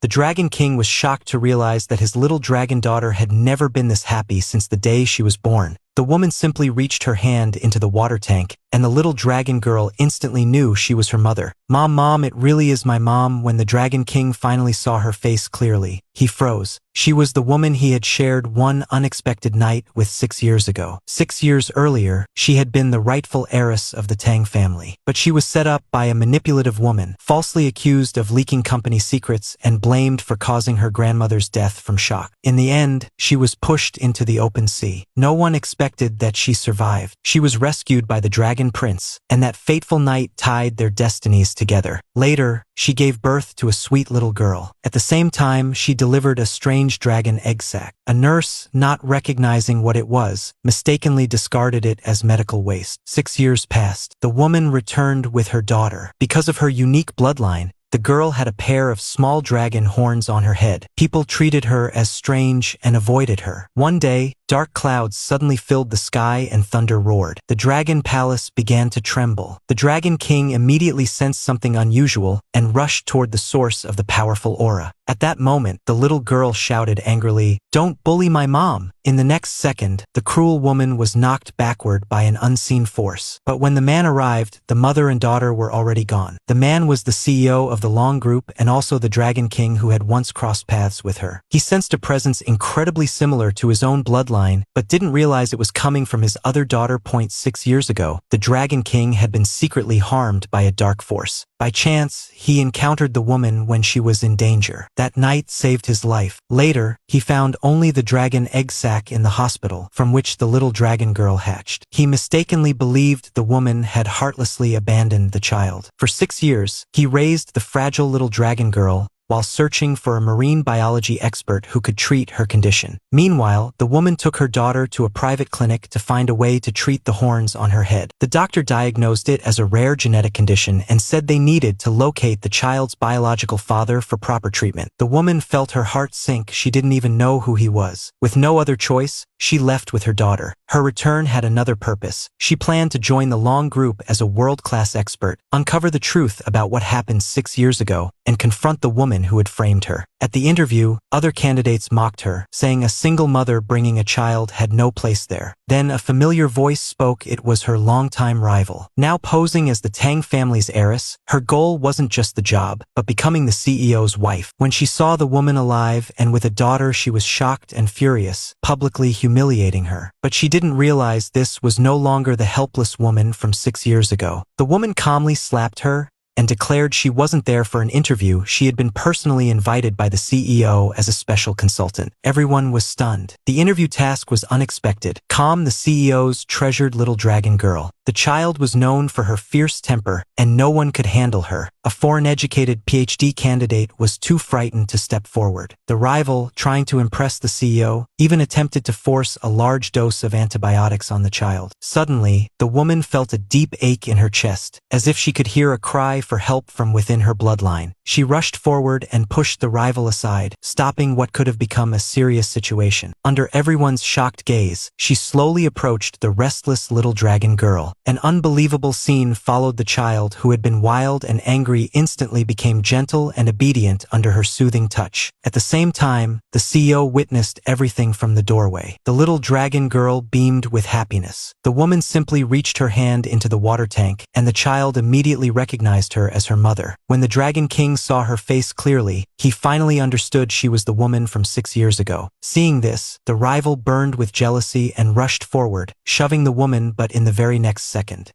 The Dragon King was shocked to realize that his little dragon daughter had never been this happy since the day she was born. The woman simply reached her hand into the water tank, and the little dragon girl instantly knew she was her mother. Mom, it really is my mom." When the Dragon King finally saw her face clearly, he froze. She was the woman he had shared one unexpected night with 6 years ago. 6 years earlier, she had been the rightful heiress of the Tang family. But she was set up by a manipulative woman, falsely accused of leaking company secrets and blamed for causing her grandmother's death from shock. In the end, she was pushed into the open sea. No one expected that she survived. She was rescued by the Dragon Prince, and that fateful night tied their destinies together. Later, she gave birth to a sweet little girl. At the same time, she delivered a strange dragon egg sac. A nurse, not recognizing what it was, mistakenly discarded it as medical waste. 6 years passed. The woman returned with her daughter. Because of her unique bloodline, the girl had a pair of small dragon horns on her head. People treated her as strange and avoided her. One day, dark clouds suddenly filled the sky and thunder roared. The dragon palace began to tremble. The Dragon King immediately sensed something unusual and rushed toward the source of the powerful aura. At that moment, the little girl shouted angrily, "Don't bully my mom!" In the next second, the cruel woman was knocked backward by an unseen force. But when the man arrived, the mother and daughter were already gone. The man was the CEO of the Long Group and also the Dragon King who had once crossed paths with her. He sensed a presence incredibly similar to his own bloodline, but didn't realize it was coming from his other daughter. 6 years ago, the Dragon King had been secretly harmed by a dark force. By chance, he encountered the woman when she was in danger. That night saved his life. Later, he found only the dragon egg sac in the hospital, from which the little dragon girl hatched. He mistakenly believed the woman had heartlessly abandoned the child. For 6 years, he raised the fragile little dragon girl while searching for a marine biology expert who could treat her condition. Meanwhile, the woman took her daughter to a private clinic to find a way to treat the horns on her head. The doctor diagnosed it as a rare genetic condition and said they needed to locate the child's biological father for proper treatment. The woman felt her heart sink. She didn't even know who he was. With no other choice, she left with her daughter. Her return had another purpose. She planned to join the Long Group as a world-class expert, uncover the truth about what happened 6 years ago, and confront the woman who had framed her. At the interview, other candidates mocked her, saying a single mother bringing a child had no place there. Then a familiar voice spoke. It was her longtime rival. Now posing as the Tang family's heiress, her goal wasn't just the job, but becoming the CEO's wife. When she saw the woman alive and with a daughter, she was shocked and furious, publicly humiliating her. But she didn't realize this was no longer the helpless woman from 6 years ago. The woman calmly slapped her and declared she wasn't there for an interview. She had been personally invited by the CEO as a special consultant. Everyone was stunned. The interview task was unexpected. Calm, the CEO's treasured little dragon girl. The child was known for her fierce temper, and no one could handle her. A foreign-educated PhD candidate was too frightened to step forward. The rival, trying to impress the CEO, even attempted to force a large dose of antibiotics on the child. Suddenly, the woman felt a deep ache in her chest, as if she could hear a cry for help from within her bloodline. She rushed forward and pushed the rival aside, stopping what could have become a serious situation. Under everyone's shocked gaze, she slowly approached the restless little dragon girl. An unbelievable scene followed. The child, who had been wild and angry, instantly became gentle and obedient under her soothing touch. At the same time, the CEO witnessed everything from the doorway. The little dragon girl beamed with happiness. The woman simply reached her hand into the water tank, and the child immediately recognized her as her mother. When the Dragon King saw her face clearly, he finally understood she was the woman from 6 years ago. Seeing this, the rival burned with jealousy and rushed forward, shoving the woman, but in the very next second,